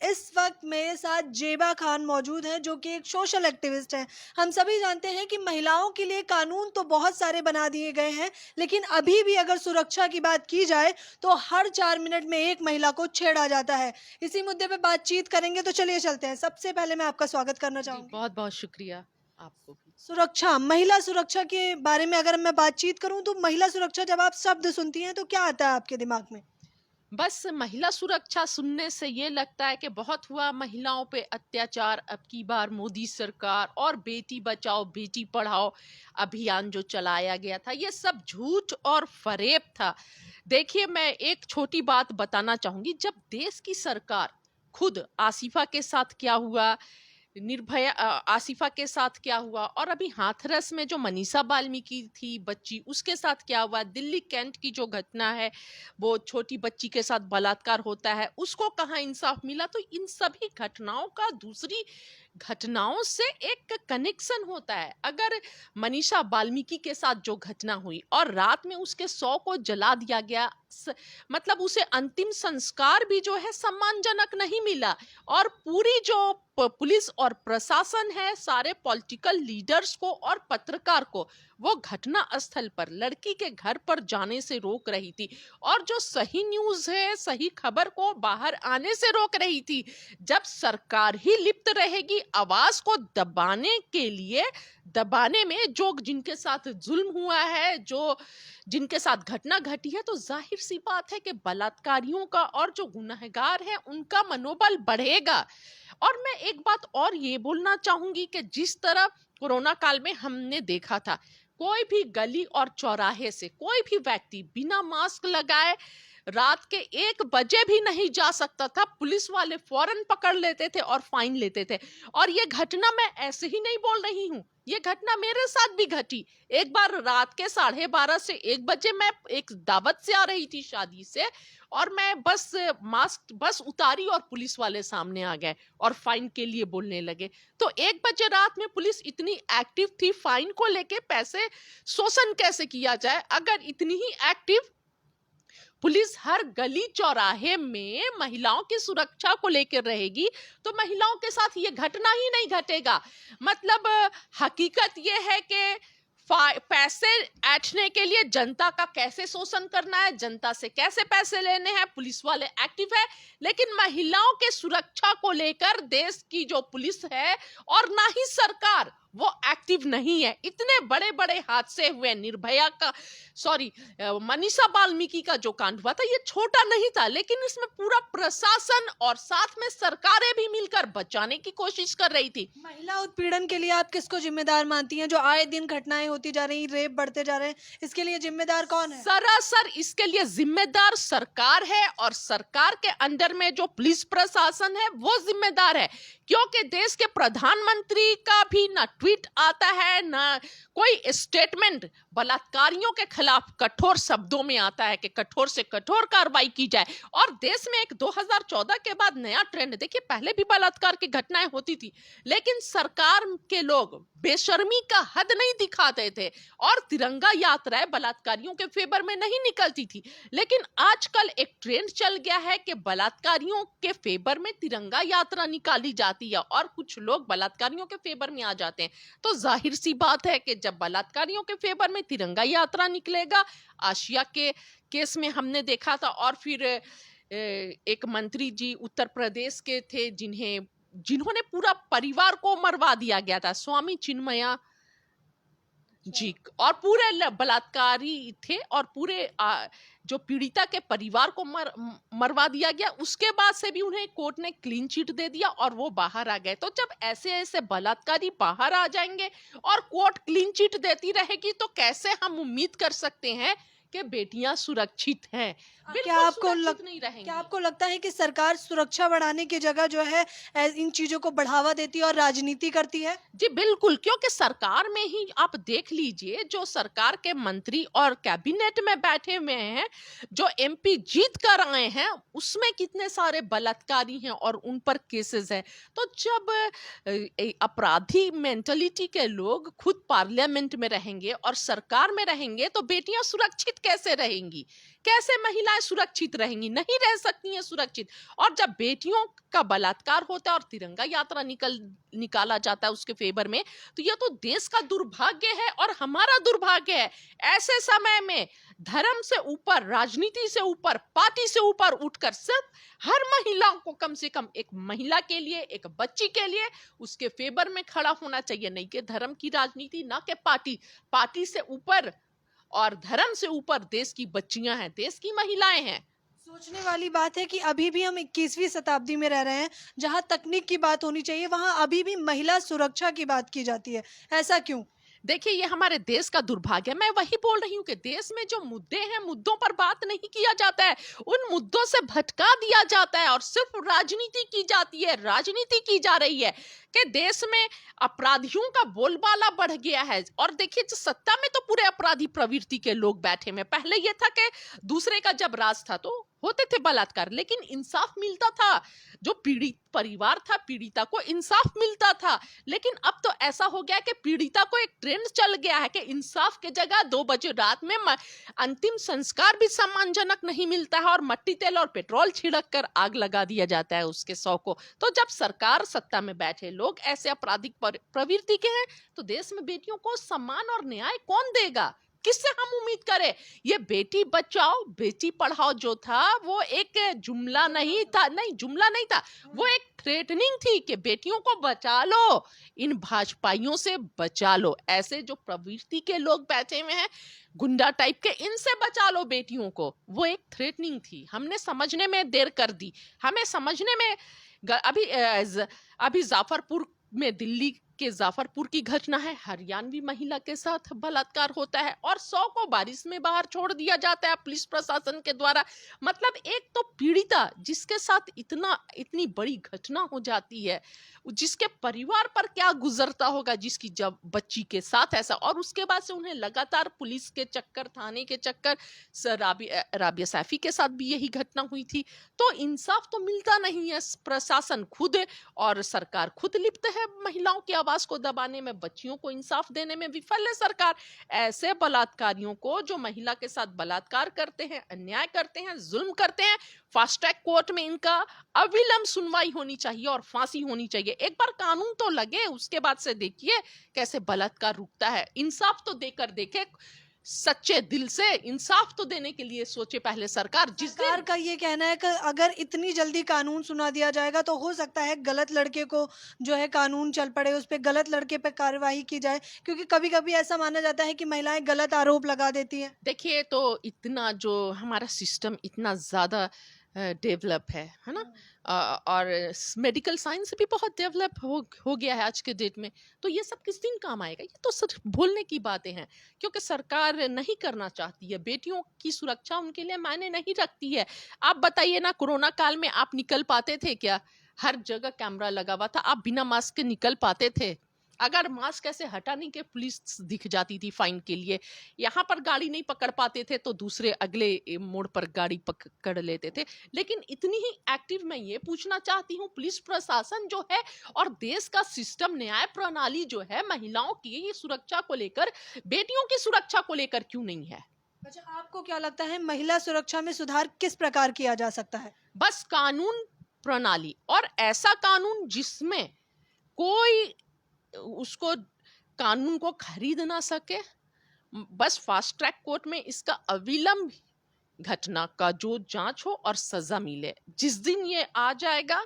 इस वक्त मेरे साथ जेबा खान मौजूद हैं, जो कि एक सोशल एक्टिविस्ट हैं। हम सभी जानते हैं कि महिलाओं के लिए कानून तो बहुत सारे बना दिए गए हैं, लेकिन अभी भी अगर सुरक्षा की बात की जाए तो हर 4 मिनट में एक महिला को छेड़ा जाता है। इसी मुद्दे पे बातचीत करेंगे, तो चलिए चलते हैं। सबसे पहले मैं आपका स्वागत करना जी, चाहूंगी। बहुत बहुत शुक्रिया आपको भी। सुरक्षा, महिला सुरक्षा के बारे में अगर मैं बातचीत करूं, तो महिला सुरक्षा जब आप शब्द सुनती हैं तो क्या आता है आपके दिमाग में? बस महिला सुरक्षा सुनने से ये लगता है कि बहुत हुआ महिलाओं पे अत्याचार। अब की बार मोदी सरकार और बेटी बचाओ बेटी पढ़ाओ अभियान जो चलाया गया था, ये सब झूठ और फरेब था। देखिए, मैं एक छोटी बात बताना चाहूंगी। जब देश की सरकार खुद आसिफा के साथ क्या हुआ, निर्भया आसिफा के साथ क्या हुआ, और अभी हाथरस में जो मनीषा वाल्मीकि थी बच्ची, उसके साथ क्या हुआ, दिल्ली कैंट की जो घटना है, वो छोटी बच्ची के साथ बलात्कार होता है, उसको कहाँ इंसाफ मिला। तो इन सभी घटनाओं का दूसरी घटनाओं से एक कनेक्शन होता है। अगर मनीषा वाल्मीकि के साथ जो घटना हुई और रात में उसके 100 को जला दिया गया, मतलब उसे अंतिम संस्कार भी जो है सम्मानजनक नहीं मिला, और पूरी जो पुलिस और प्रशासन है, सारे पॉलिटिकल लीडर्स को और पत्रकार को वो घटना स्थल पर लड़की के घर पर जाने से रोक रही थी, और जो सही न्यूज है, सही खबर को बाहर आने से रोक रही थी। जब सरकार ही लिप्त रहेगी आवाज को दबाने के लिए, दबाने में, जो जिनके साथ जुल्म हुआ है, जो जिनके साथ घटना घटी है, तो जाहिर सी बात है कि बलात्कारियों का और जो गुनहगार है उनका मनोबल बढ़ेगा। और मैं एक बात और ये बोलना चाहूंगी कि जिस तरह कोरोना काल में हमने देखा था, कोई भी गली और चौराहे से कोई भी व्यक्ति बिना मास्क लगाए रात के 1 बजे भी नहीं जा सकता था। पुलिस वाले फौरन पकड़ लेते थे और फाइन लेते थे। और ये घटना मैं ऐसे ही नहीं बोल रही हूँ, ये घटना मेरे साथ भी घटी। एक बार रात के 12:30 से 1 बजे मैं एक दावत से आ रही थी, शादी से, और मैं बस मास्क बस उतारी और पुलिस वाले सामने आ गए और फाइन के लिए बोलने लगे। तो 1 बजे रात में पुलिस इतनी एक्टिव थी, फाइन को लेके पैसे शोषण कैसे किया जाए। अगर इतनी ही एक्टिव पुलिस हर गली चौराहे में महिलाओं की सुरक्षा को लेकर रहेगी, तो महिलाओं के साथ ये घटना ही नहीं घटेगा। मतलब हकीकत ये है कि पैसे ऐंठने के लिए जनता का कैसे शोषण करना है, जनता से कैसे पैसे लेने हैं, पुलिस वाले एक्टिव है। लेकिन महिलाओं के सुरक्षा को लेकर देश की जो पुलिस है और ना ही सरकार, वो एक्टिव नहीं है। इतने बड़े बड़े हादसे हुए, निर्भया का, सॉरी, मनीषा वाल्मीकि का जो कांड हुआ था, ये छोटा नहीं था, लेकिन इसमें पूरा प्रशासन और साथ में सरकारें भी मिलकर बचाने की कोशिश कर रही थी। महिला उत्पीड़न के लिए आप किसको जिम्मेदार मानती हैं? जो आए दिन घटनाएं होती जा रही, रेप बढ़ते जा रहे हैं, इसके लिए जिम्मेदार कौन है? सरासर इसके लिए जिम्मेदार सरकार है, और सरकार के अंडर में जो पुलिस प्रशासन है वो जिम्मेदार है। क्योंकि देश के प्रधानमंत्री का भी ना ट्वीट आता है, ना कोई स्टेटमेंट बलात्कारियों के खिलाफ कठोर शब्दों में आता है कि कठोर से कठोर कार्रवाई की जाए। और देश में एक 2014 के बाद नया ट्रेंड देखिए, पहले भी बलात्कार की घटनाएं होती थी, लेकिन सरकार के लोग बेशर्मी का हद नहीं दिखाते थे, और तिरंगा यात्राएं बलात्कारियों के फेवर में नहीं निकलती थी। लेकिन आजकल एक ट्रेंड चल गया है कि बलात्कारियों के फेवर में तिरंगा यात्रा निकाली जाती है, और कुछ लोग बलात्कारियों के फेवर में आ जाते हैं। तो जाहिर सी बात है कि जब बलात्कारियों के फेवर में तिरंगा यात्रा निकलेगा, आशिया के केस में हमने देखा था, और फिर एक मंत्री जी उत्तर प्रदेश के थे जिन्होंने पूरा परिवार को मरवा दिया गया था, स्वामी चिन्मया जी, और पूरे बलात्कारी थे, और पूरे जो पीड़िता के परिवार को मरवा दिया गया। उसके बाद से भी उन्हें कोर्ट ने क्लीन चिट दे दिया और वो बाहर आ गए। तो जब ऐसे ऐसे बलात्कारी बाहर आ जाएंगे और कोर्ट क्लीन चिट देती रहेगी, तो कैसे हम उम्मीद कर सकते हैं कि बेटियां सुरक्षित हैं? बिल्कुल सुरक्षित नहीं रहेंगी। क्या आपको लगता है कि सरकार सुरक्षा बढ़ाने की जगह जो है इन चीजों को बढ़ावा देती है और राजनीति करती है? जी बिल्कुल, क्योंकि सरकार में ही आप देख लीजिए, जो सरकार के मंत्री और कैबिनेट में बैठे हुए हैं, जो एमपी जीत कर आए हैं, उसमें कितने सारे बलात्कारी हैं और उन पर केसेस हैं। तो जब अपराधी मेंटलिटी के लोग खुद पार्लियामेंट में रहेंगे और सरकार में रहेंगे, तो बेटियां सुरक्षित सुरक्षित कैसे रहेंगी? कैसे महिलाएं सुरक्षित रहेंगी? नहीं रह सकती हैं सुरक्षित। और जब बेटियों का बलात्कार होता है और तिरंगा यात्रा निकाला जाता है उसके फेवर में, तो यह तो देश का दुर्भाग्य है और हमारा दुर्भाग्य है। ऐसे समय में धर्म से ऊपर, राजनीति से ऊपर, पार्टी से ऊपर उठकर सिर्फ हर महिलाओं को कम से कम एक महिला के लिए, एक बच्ची के लिए उसके फेवर में खड़ा होना चाहिए, नहीं कि धर्म की राजनीति, ना कि पार्टी से ऊपर और धर्म से ऊपर देश की बच्चियां हैं, देश की महिलाएं हैं। सोचने वाली बात है कि अभी भी हम 21वीं शताब्दी में रह रहे हैं, जहां तकनीक की बात होनी चाहिए वहां अभी भी महिला सुरक्षा की बात की जाती है। ऐसा क्यों? देखिए, ये हमारे देश का दुर्भाग्य है। मैं वही बोल रही हूँ कि देश में जो मुद्दे हैं, मुद्दों पर बात नहीं किया जाता है, उन मुद्दों से भटका दिया जाता है और सिर्फ राजनीति की जाती है, राजनीति की जा रही है कि देश में अपराधियों का बोलबाला बढ़ गया है। और देखिए, जो सत्ता में तो पूरे अपराधी प्रवृत्ति के लोग बैठे हैं। पहले ये था कि दूसरे का जब राज था तो होते थे बलात्कार, लेकिन इंसाफ मिलता था। जो पीड़ित परिवार था, पीड़िता को इंसाफ मिलता था। लेकिन अब तो ऐसा हो गया कि पीड़िता को एक ट्रेंड चल गया है कि इंसाफ के जगह 2 बजे रात में अंतिम संस्कार भी सम्मानजनक नहीं मिलता है और मट्टी तेल और पेट्रोल छिड़क कर आग लगा दिया जाता है उसके शव को। तो जब सरकार, सत्ता में बैठे लोग ऐसे आपराधिक प्रवृत्ति के हैं, तो देश में बेटियों को सम्मान और न्याय कौन देगा? किससे हम उम्मीद करें? ये बेटी बचाओ बेटी पढ़ाओ जो था वो एक जुमला नहीं था, वो एक थ्रेटनिंग थी कि बेटियों को बचा लो, इन भाजपाइयों से बचा लो। ऐसे जो प्रवृत्ति के लोग बैठे हुए हैं, गुंडा टाइप के, इनसे बचा लो बेटियों को। वो एक थ्रेटनिंग थी। हमने समझने में देर कर दी। हमें समझने में अभी जाफरपुर में, दिल्ली के जाफरपुर की घटना है, हरियाणवी महिला के साथ बलात्कार होता है और 100 को बारिश में बाहर छोड़ दिया जाता है पुलिस प्रशासन के द्वारा। मतलब एक तो पीड़िता जिसके साथ इतनी बड़ी घटना हो जाती है, जिसके परिवार पर क्या गुजरता होगा, जिसकी जब बच्ची के साथ ऐसा, और उसके बाद से उन्हें लगातार पुलिस के चक्कर, थाने के चक्कर, राबिया सैफी के साथ भी यही घटना हुई थी। तो इंसाफ तो मिलता नहीं है। प्रशासन खुद और सरकार खुद लिप्त है महिलाओं की आवाज को दबाने में, बच्चियों को इंसाफ देने में विफल है सरकार। ऐसे बलात्कारियों को, जो महिला के साथ बलात्कार करते हैं, अन्याय करते हैं, जुल्म करते हैं, फास्ट ट्रैक कोर्ट में इनका अविलंब सुनवाई होनी चाहिए और फांसी होनी चाहिए। एक बार कानून तो लगे, उसके बाद से देखिए कैसे बलात्कार रुकता है। इंसाफ तो देकर देखे, सच्चे दिल से इंसाफ तो देने के लिए सोचे पहले सरकार। सरकार का ये कहना है कि अगर इतनी जल्दी कानून सुना दिया जाएगा तो हो सकता है गलत लड़के को जो है कानून चल पड़े, उस पे गलत लड़के पे कार्रवाई की जाए, क्योंकि कभी कभी ऐसा माना जाता है कि महिलाएं गलत आरोप लगा देती हैं। देखिए, तो इतना जो हमारा सिस्टम इतना ज्यादा डेवलप है ना, और मेडिकल साइंस भी बहुत डेवलप हो गया है आज के डेट में। तो ये सब किस दिन काम आएगा? ये तो सिर्फ बोलने की बातें हैं, क्योंकि सरकार नहीं करना चाहती है। बेटियों की सुरक्षा उनके लिए मायने नहीं रखती है। आप बताइए ना, कोरोना काल में आप निकल पाते थे क्या? हर जगह कैमरा लगा हुआ था, आप बिना मास्क के निकल पाते थे? अगर मास्क ऐसे हटाने के पुलिस दिख जाती थी फाइन के लिए, यहाँ पर गाड़ी नहीं पकड़ पाते थे तो दूसरे अगले मोड़ पर गाड़ी पकड़ लेते थे। लेकिन इतनी ही एक्टिव मैं ये पूछना चाहती हूँ, पुलिस प्रशासन जो है और देश का सिस्टम, न्याय प्रणाली जो है, महिलाओं की सुरक्षा को लेकर, बेटियों की सुरक्षा को लेकर क्यों नहीं है? अच्छा, आपको क्या लगता है महिला सुरक्षा में सुधार किस प्रकार किया जा सकता है? बस कानून प्रणाली, और ऐसा कानून जिसमें कोई उसको, कानून को खरीद ना सके। बस फास्ट ट्रैक कोर्ट में इसका अविलंब घटना का जो जांच हो और सजा मिले। जिस दिन ये आ जाएगा,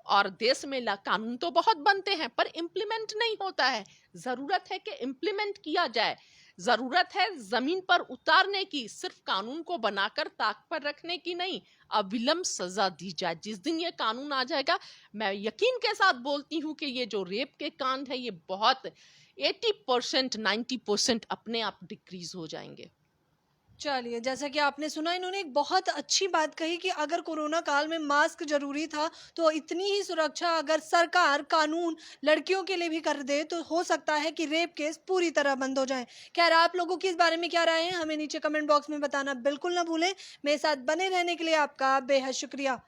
और देश में कानून तो बहुत बनते हैं पर इम्प्लीमेंट नहीं होता है। जरूरत है कि इम्प्लीमेंट किया जाए, जरूरत है जमीन पर उतारने की, सिर्फ कानून को बनाकर ताक पर रखने की नहीं, अविलंब सजा दी जाए। जिस दिन ये कानून आ जाएगा, मैं यकीन के साथ बोलती हूँ कि ये जो रेप के कांड है, ये बहुत 80% 90% अपने आप डिक्रीज हो जाएंगे। चलिए, जैसा कि आपने सुना, इन्होंने एक बहुत अच्छी बात कही कि अगर कोरोना काल में मास्क जरूरी था तो इतनी ही सुरक्षा अगर सरकार, कानून लड़कियों के लिए भी कर दे तो हो सकता है कि रेप केस पूरी तरह बंद हो जाएं। खैर, आप लोगों की इस बारे में क्या राय है, हमें नीचे कमेंट बॉक्स में बताना बिल्कुल ना भूलें। मेरे साथ बने रहने के लिए आपका बेहद शुक्रिया।